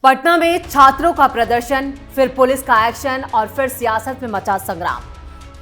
पटना में छात्रों का प्रदर्शन, फिर पुलिस का एक्शन और फिर सियासत में मचा संग्राम।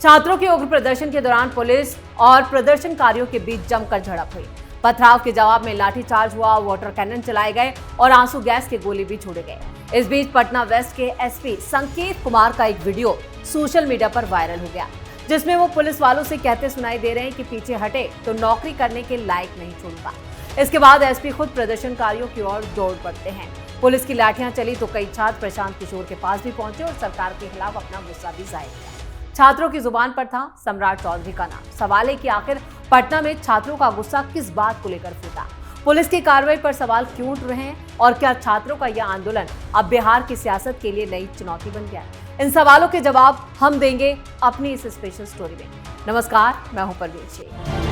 छात्रों के उग्र प्रदर्शन के दौरान पुलिस और प्रदर्शनकारियों के बीच जमकर झड़प हुई। पथराव के जवाब में लाठीचार्ज हुआ, वाटर कैनन चलाए गए और आंसू गैस के गोले भी छोड़े गए। इस बीच पटना वेस्ट के एसपी संकेत कुमार का एक वीडियो सोशल मीडिया पर वायरल हो गया, जिसमें वो पुलिस वालों से कहते सुनाई दे रहे हैं कि पीछे हटे तो नौकरी करने के लायक नहीं छोड़ूंगा। इसके बाद एसपी खुद प्रदर्शनकारियों की ओर दौड़ पड़ते हैं। पुलिस की लाठियां चली तो कई छात्र प्रशांत किशोर के पास भी पहुंचे और सरकार के खिलाफ अपना गुस्सा भी जाहिर किया। छात्रों की जुबान पर था सम्राट चौधरी का नाम। सवाल है कि आखिर पटना में छात्रों का गुस्सा किस बात को लेकर फूटा, पुलिस की कार्रवाई पर सवाल क्यों उठ रहे हैं और क्या छात्रों का यह आंदोलन अब बिहार की सियासत के लिए नई चुनौती बन गया है? इन सवालों के जवाब हम देंगे अपनी इस स्पेशल स्टोरी में। नमस्कार, मैं हूं परवीन शेख।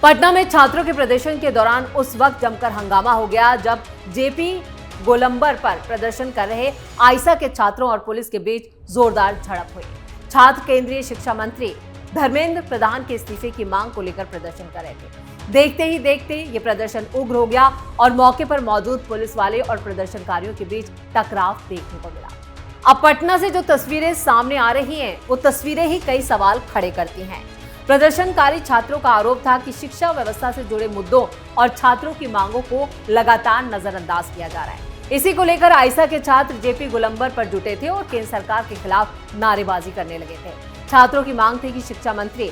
पटना में छात्रों के प्रदर्शन के दौरान उस वक्त जमकर हंगामा हो गया जब जेपी गोलंबर पर प्रदर्शन कर रहे आइसा के छात्रों और पुलिस के बीच जोरदार झड़प हुई। छात्र केंद्रीय शिक्षा मंत्री धर्मेंद्र प्रधान के इस्तीफे की मांग को लेकर प्रदर्शन कर रहे थे। देखते ही देखते ये प्रदर्शन उग्र हो गया और मौके पर मौजूद पुलिस वाले और प्रदर्शनकारियों के बीच टकराव देखने को मिला। अब पटना से जो तस्वीरें सामने आ रही हैं, वो तस्वीरें ही कई सवाल खड़े करती हैं। प्रदर्शनकारी छात्रों का आरोप था कि शिक्षा व्यवस्था से जुड़े मुद्दों और छात्रों की मांगों को लगातार नजरअंदाज किया जा रहा है। इसी को लेकर आइसा के छात्र जेपी गोलंबर पर जुटे थे और केंद्र सरकार के खिलाफ नारेबाजी करने लगे थे। छात्रों की मांग थी कि शिक्षा मंत्री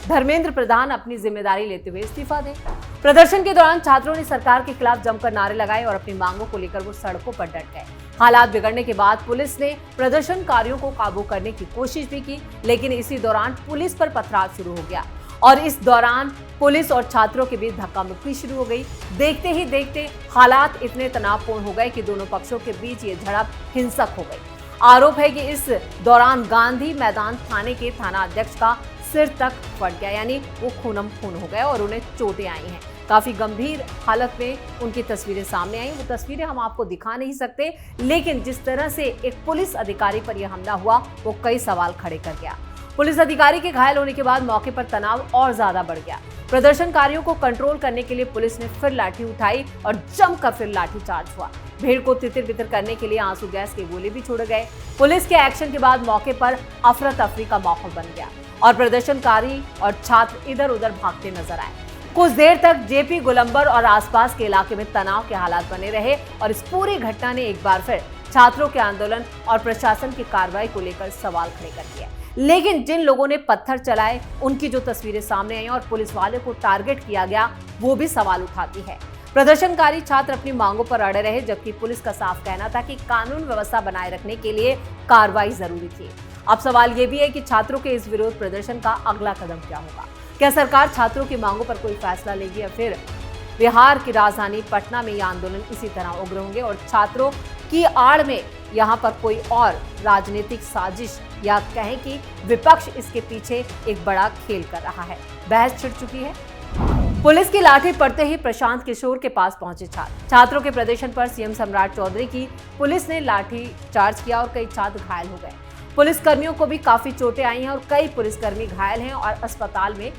धर्मेंद्र प्रधान अपनी जिम्मेदारी लेते हुए इस्तीफा दें। प्रदर्शन के दौरान छात्रों ने सरकार के खिलाफ जमकर नारे लगाए और अपनी मांगों को लेकर वो सड़कों पर डट गए। हालात बिगड़ने के बाद पुलिस ने प्रदर्शनकारियों को काबू करने की कोशिश भी की, लेकिन इसी दौरान पुलिस पर पथराव शुरू हो गया और इस दौरान पुलिस और छात्रों के बीच धक्का मुक्की शुरू हो गई। देखते ही देखते हालात इतने तनावपूर्ण हो गए कि दोनों पक्षों के बीच ये झड़प हिंसक हो गई। आरोप है कि इस दौरान गांधी मैदान थाने के थाना अध्यक्ष का सिर तक फट गया, यानी वो खूनम खून हो गए और उन्हें चोटें आई हैं। काफी गंभीर हालत में उनकी तस्वीरें सामने आई। वो तस्वीरें हम आपको दिखा नहीं सकते, लेकिन जिस तरह से एक पुलिस अधिकारी पर यह हमला हुआ वो कई सवाल खड़े कर गया। पुलिस अधिकारी के घायल होने के बाद मौके पर तनाव और ज्यादा बढ़ गया। प्रदर्शनकारियों को कंट्रोल करने के लिए पुलिस ने फिर लाठी उठाई और जमकर फिर लाठीचार्ज हुआ। भीड़ को तितर-बितर करने के लिए आंसू गैस के गोले भी छोड़े गए। पुलिस के एक्शन के बाद मौके पर अफरा तफरी का माहौल बन गया और प्रदर्शनकारी और छात्र इधर उधर भागते नजर आए। कुछ देर तक जेपी गोलंबर और आसपास के इलाके में तनाव के हालात बने रहे और इस पूरी घटना ने एक बार फिर छात्रों के आंदोलन और प्रशासन की कार्रवाई को लेकर सवाल खड़े कर दिए। लेकिन जिन लोगों ने पत्थर चलाए, उनकी जो तस्वीरें सामने आई और पुलिस वाले को टारगेट किया गया, वो भी सवाल उठाती है। प्रदर्शनकारी छात्र अपनी मांगों पर अड़े रहे, जबकि पुलिस का साफ कहना था कि कानून व्यवस्था बनाए रखने के लिए कार्रवाई जरूरी थी। अब सवाल ये भी है कि छात्रों के इस विरोध प्रदर्शन का अगला कदम क्या होगा? क्या सरकार छात्रों की मांगों पर कोई फैसला लेगी या फिर बिहार की राजधानी पटना में यह आंदोलन इसी तरह उग्र होंगे और छात्रों की आड़ में यहां पर कोई और राजनीतिक साजिश या कहें कि विपक्ष इसके पीछे एक बड़ा खेल कर रहा है? बहस छिड़ चुकी है। पुलिस की लाठी पड़ते ही प्रशांत किशोर के पास पहुंचे छात्रों के प्रदर्शन पर सीएम सम्राट चौधरी की पुलिस ने लाठी चार्ज किया और कई छात्र घायल हो गए। पुलिस कर्मियों को भी काफी चोटें आई हैं और कई पुलिसकर्मी घायल हैं और अस्पताल में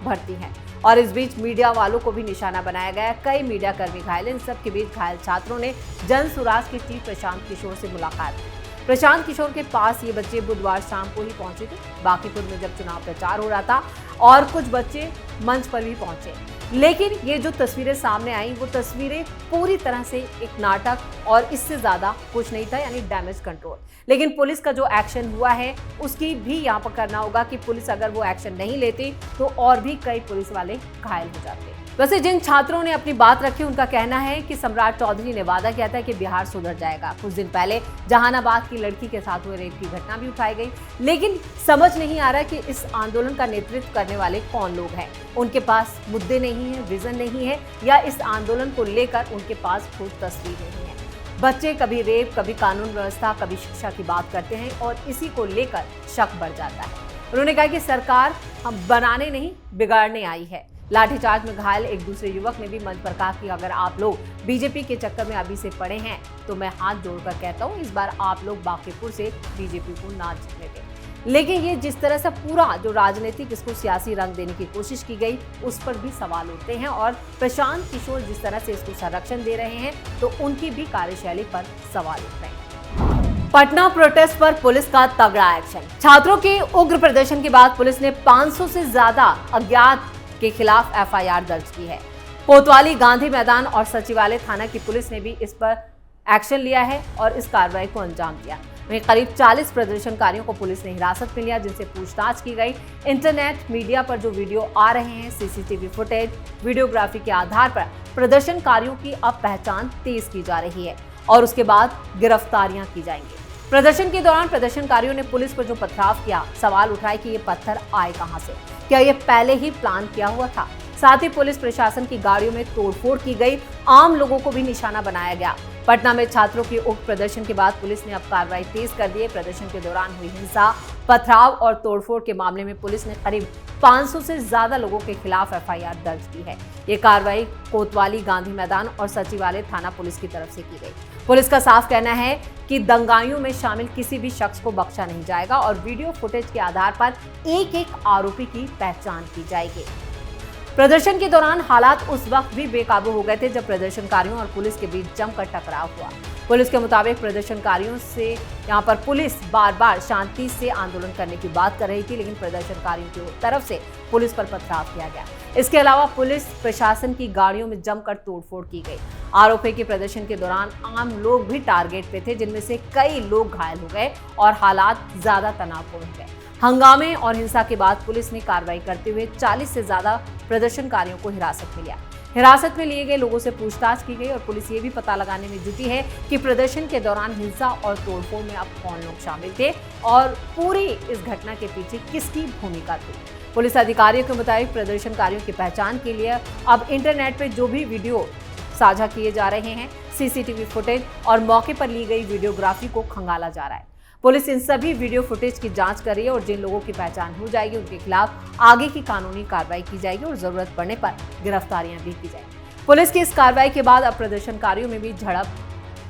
भर्ती हैं। और इस बीच मीडिया वालों को भी निशाना बनाया गया। कई मीडिया कर्मी घायल हैं। इन सब के बीच घायल छात्रों ने जन सुराज के चीफ प्रशांत किशोर से मुलाकात की। प्रशांत किशोर के पास ये बच्चे बुधवार शाम को ही पहुंचे थे। बांकीपुर में जब चुनाव प्रचार हो रहा था और कुछ बच्चे मंच पर भी पहुंचे, लेकिन ये जो तस्वीरें सामने आई, वो तस्वीरें पूरी तरह से एक नाटक और इससे ज्यादा कुछ नहीं था, यानी डैमेज कंट्रोल। लेकिन पुलिस का जो एक्शन हुआ है उसकी भी यहाँ पर करना होगा कि पुलिस अगर वो एक्शन नहीं लेती तो और भी कई पुलिस वाले घायल हो जाते। वैसे जिन छात्रों ने अपनी बात रखी, उनका कहना है कि सम्राट चौधरी ने वादा किया था कि बिहार सुधर जाएगा। कुछ दिन पहले जहानाबाद की लड़की के साथ हुए रेप की घटना भी उठाई गई, लेकिन समझ नहीं आ रहा कि इस आंदोलन का नेतृत्व करने वाले कौन लोग हैं। उनके पास मुद्दे नहीं है, विजन नहीं है, या इस आंदोलन को लेकर उनके पास खुद तस्वीर नहीं है। बच्चे कभी रेप, कभी कानून व्यवस्था, कभी शिक्षा की बात करते हैं और इसी को लेकर शक बढ़ जाता है। उन्होंने कहा कि सरकार हम बनाने नहीं बिगाड़ने आई है। लाठीचार्ज में घायल एक दूसरे युवक ने भी मंच पर कहा कि अगर आप लोग बीजेपी के चक्कर में अभी से पड़े हैं तो मैं हाथ जोड़कर कहता हूं, इस बार आप लोग बांकीपुर से बीजेपी को ना जीतने दें। लेकिन ये जिस तरह से पूरा जो राजनीतिक इसको सियासी रंग देने की कोशिश की गई, उस पर भी सवाल उठते हैं और प्रशांत किशोर जिस तरह से इसको संरक्षण दे रहे हैं तो उनकी भी कार्यशैली पर सवाल उठ रहे हैं। पटना प्रोटेस्ट पर पुलिस का तगड़ा एक्शन। छात्रों के उग्र प्रदर्शन के बाद पुलिस ने 500 से ज्यादा अज्ञात के खिलाफ एफआईआर दर्ज की है। कोतवाली, गांधी मैदान और सचिवालय थाना की पुलिस ने भी इस पर एक्शन लिया है और इस कार्रवाई को अंजाम दिया। वहीं करीब 40 प्रदर्शनकारियों को पुलिस ने हिरासत में लिया, जिनसे पूछताछ की गई। इंटरनेट मीडिया पर जो वीडियो आ रहे हैं, सीसीटीवी फुटेज, वीडियोग्राफी के आधार पर प्रदर्शनकारियों की अब पहचान तेज की जा रही है और उसके बाद गिरफ्तारियां की जाएंगी। प्रदर्शन के दौरान प्रदर्शनकारियों ने पुलिस पर जो पथराव किया, सवाल उठाए कि ये पत्थर आए कहां से, क्या ये पहले ही प्लान किया हुआ था। साथ ही पुलिस प्रशासन की गाड़ियों में तोड़फोड़ की गई, आम लोगों को भी निशाना बनाया गया। पटना में छात्रों के उग्र प्रदर्शन के बाद पुलिस ने अब कार्रवाई तेज कर दी है। प्रदर्शन के दौरान हुई हिंसा, पथराव और तोड़फोड़ के मामले में पुलिस ने करीब 500 से ज्यादा लोगों के खिलाफ एफआईआर दर्ज की है। ये कार्रवाई कोतवाली, गांधी मैदान और सचिवालय थाना पुलिस की तरफ से की गई। पुलिस का साफ कहना है कि दंगाइयों में शामिल किसी भी शख्स को बख्शा नहीं जाएगा और वीडियो फुटेज के आधार पर एक एक आरोपी की पहचान की जाएगी। प्रदर्शन के दौरान हालात उस वक्त भी बेकाबू हो गए थे जब प्रदर्शनकारियों और पुलिस के बीच जमकर टकराव हुआ। पुलिस के मुताबिक प्रदर्शनकारियों से यहां पर पुलिस बार बार शांति से आंदोलन करने की बात कर रही थी, लेकिन प्रदर्शनकारियों की तरफ से पुलिस पर पथराव किया गया। इसके अलावा पुलिस प्रशासन की गाड़ियों में जमकर तोड़फोड़ की गई। आरोप है कि प्रदर्शन के दौरान आम लोग भी टारगेट पे थे, जिनमें से कई लोग घायल हो गए और हालात ज्यादा तनावपूर्ण हो गए। हंगामे और हिंसा के बाद पुलिस ने कार्रवाई करते हुए 40 से ज्यादा प्रदर्शनकारियों को हिरासत में लिया। हिरासत में लिए गए लोगों से पूछताछ की गई और पुलिस ये भी पता लगाने में जुटी है कि प्रदर्शन के दौरान हिंसा और तोड़फोड़ में अब कौन लोग शामिल थे और पूरी इस घटना के पीछे किसकी भूमिका थी। पुलिस अधिकारियों के मुताबिक प्रदर्शनकारियों की पहचान के लिए अब इंटरनेट पर जो भी वीडियो साझा किए जा रहे हैं, सीसीटीवी फुटेज और मौके पर ली गई वीडियोग्राफी को खंगाला जा रहा है। पुलिस इन सभी वीडियो फुटेज की जांच कर रही है और जिन लोगों की पहचान हो जाएगी उनके खिलाफ आगे की कानूनी कार्रवाई की जाएगी और जरूरत पड़ने पर गिरफ्तारियां भी की जाएंगी। पुलिस की इस कार्रवाई के बाद अब प्रदर्शनकारियों में भी झड़प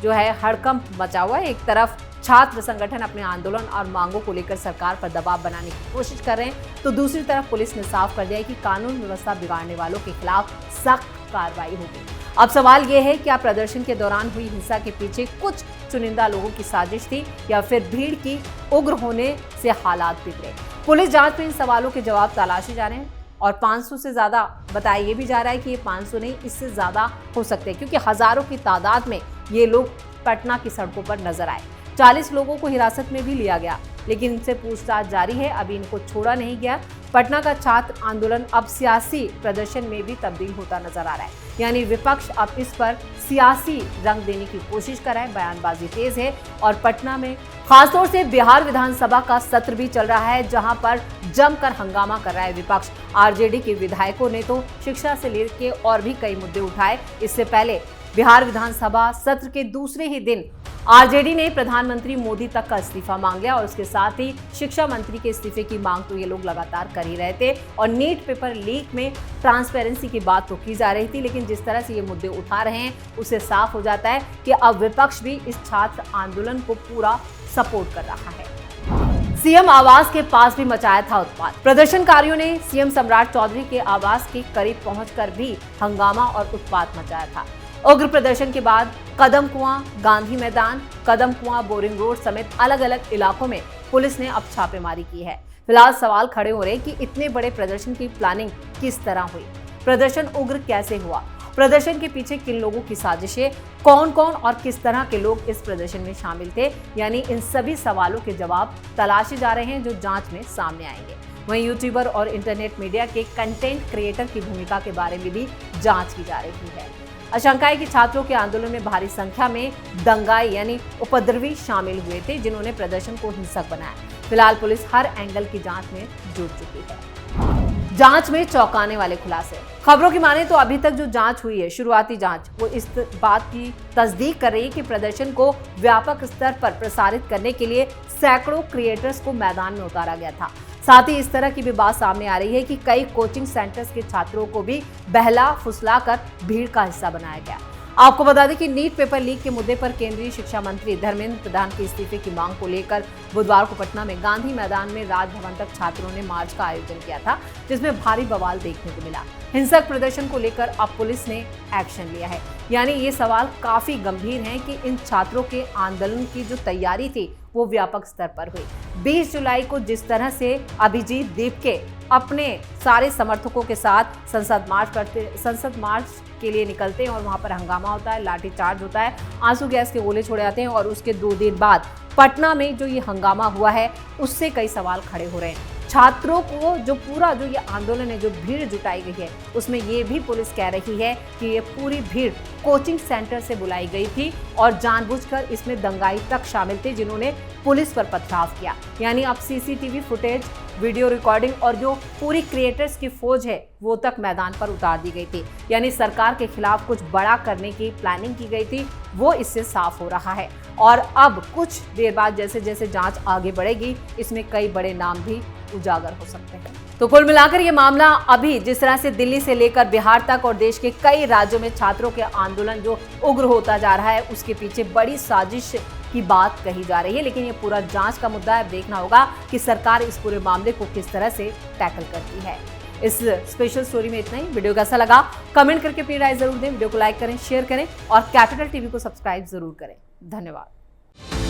जो है, हड़कंप मचा हुआ है। एक तरफ छात्र संगठन अपने आंदोलन और मांगों को लेकर सरकार पर दबाव बनाने की कोशिश कर रहे हैं, तो दूसरी तरफ पुलिस ने साफ कर दिया है कि कानून व्यवस्था बिगाड़ने वालों के खिलाफ सख्त कार्रवाई होगी। अब सवाल यह है, क्या प्रदर्शन के दौरान हुई हिंसा के पीछे कुछ चुनिंदा लोगों की साजिश थी या फिर भीड़ की उग्र होने से हालात बिगड़े। पुलिस जांच में इन सवालों के जवाब तलाशे जा रहे हैं और 500 से ज्यादा बताया ये भी जा रहा है कि ये 500 नहीं, इससे ज्यादा हो सकते हैं, क्योंकि हजारों की तादाद में ये लोग पटना की सड़कों पर नजर आए। 40 लोगों को हिरासत में भी लिया गया, लेकिन इनसे पूछताछ जारी है, अभी इनको छोड़ा नहीं गया। पटना का छात्र आंदोलन अब सियासी प्रदर्शन में भी तब्दील होता नजर आ रहा है, यानी विपक्ष अब इस पर सियासी रंग देने की कोशिश कर रहा है। बयानबाजी तेज है और पटना में खासतौर से बिहार विधानसभा का सत्र भी चल रहा है, जहां पर जमकर हंगामा कर रहा है विपक्ष। आरजेडी के विधायकों ने तो शिक्षा से लेकर और भी कई मुद्दे उठाए। इससे पहले बिहार विधानसभा सत्र के दूसरे ही दिन आरजेडी ने प्रधानमंत्री मोदी तक का इस्तीफा मांग लिया और उसके साथ ही शिक्षा मंत्री के इस्तीफे की मांग तो ये लोग लगातार कर ही रहे थे और नीट पेपर लीक में ट्रांसपेरेंसी की बात तो की जा रही थी, लेकिन जिस तरह से ये मुद्दे उठा रहे हैं उससे साफ हो जाता है कि अब विपक्ष भी इस छात्र आंदोलन को पूरा सपोर्ट कर रहा है। सीएम आवास के पास भी मचाया था उत्पात। प्रदर्शनकारियों ने सीएम सम्राट चौधरी के आवास के करीब पहुंचकर भी हंगामा और उत्पात मचाया था। उग्र प्रदर्शन के बाद कदम कुआं, गांधी मैदान, कदम कुआं, बोरिंग रोड समेत अलग अलग इलाकों में पुलिस ने अब छापेमारी की है। फिलहाल सवाल खड़े हो रहे हैं कि इतने बड़े प्रदर्शन की प्लानिंग किस तरह हुई, प्रदर्शन उग्र कैसे हुआ, प्रदर्शन के पीछे किन लोगों की साजिशें, कौन कौन और किस तरह के लोग इस प्रदर्शन में शामिल थे, यानी इन सभी सवालों के जवाब तलाशे जा रहे हैं जो जांच में सामने आएंगे। वहीं यूट्यूबर और इंटरनेट मीडिया के कंटेंट क्रिएटर की भूमिका के बारे में भी जांच की जा रही है। आशंका है कि छात्रों के आंदोलन में भारी संख्या में दंगाई यानी उपद्रवी शामिल हुए थे, जिन्होंने प्रदर्शन को हिंसक बनाया। फिलहाल पुलिस हर एंगल की जांच में जुट चुकी है। जांच में चौंकाने वाले खुलासे। खबरों की माने तो अभी तक जो जांच हुई है, शुरुआती जांच, वो इस बात की तस्दीक कर रही है कि प्रदर्शन को व्यापक स्तर पर प्रसारित करने के लिए सैकड़ों क्रिएटर्स को मैदान में उतारा गया था। साथ ही इस तरह की भी बात सामने आ रही है कि कई कोचिंग सेंटर्स के छात्रों को भी बहला फुसला कर भीड़ का हिस्सा बनाया गया। आपको बता दें कि नीट पेपर लीक के मुद्दे पर केंद्रीय शिक्षा मंत्री धर्मेंद्र प्रधान के इस्तीफे की मांग को लेकर बुधवार को पटना में गांधी मैदान में राजभवन तक छात्रों ने मार्च का आयोजन किया था, जिसमें भारी बवाल देखने को मिला। हिंसक प्रदर्शन को लेकर अब पुलिस ने एक्शन लिया है। यानी ये सवाल काफी गंभीर है कि इन छात्रों के आंदोलन की जो तैयारी थी वो व्यापक स्तर पर हुई। 20 जुलाई को जिस तरह से अभिजीत दीपके अपने सारे समर्थकों के साथ संसद मार्च के लिए निकलते हैं और वहां पर हंगामा होता है, लाठीचार्ज होता है, आंसू गैस के गोले छोड़े जाते हैं और उसके 2 दिन बाद पटना में जो ये हंगामा हुआ है उससे कई सवाल खड़े हो रहे हैं। छात्रों को जो पूरा जो ये आंदोलन है, जो भीड़ जुटाई गई है, उसमें ये भी पुलिस कह रही है कि ये पूरी भीड़ कोचिंग सेंटर से बुलाई गई थी और जानबूझकर इसमें दंगाई तक शामिल थे जिन्होंने पुलिस पर पथराव किया। यानी अब सीसीटीवी फुटेज, वीडियो रिकॉर्डिंग और जो पूरी क्रिएटर्स की फौज है वो तक मैदान पर उतार दी गई थी। यानी सरकार के खिलाफ कुछ बड़ा करने की प्लानिंग की गई थी, वो इससे साफ हो रहा है। और अब कुछ देर बाद जैसे जैसे जांच आगे बढ़ेगी, इसमें कई बड़े नाम भी उजागर हो सकते हैं। तो कुल मिलाकर ये मामला अभी जिस तरह से दिल्ली से लेकर बिहार तक और देश के कई राज्यों में छात्रों के आंदोलन जो उग्र होता जा रहा है, उसके पीछे बड़ी साजिश की बात कही जा रही है। लेकिन ये पूरा जांच का मुद्दा है, देखना होगा कि सरकार इस पूरे मामले को किस तरह से टैकल करती है। इस स्पेशल स्टोरी में इतना ही। वीडियो कैसा लगा कमेंट करके अपनी राय जरूर दें। वीडियो को लाइक करें, शेयर करें और कैपिटल टीवी को सब्सक्राइब जरूर करें। धन्यवाद।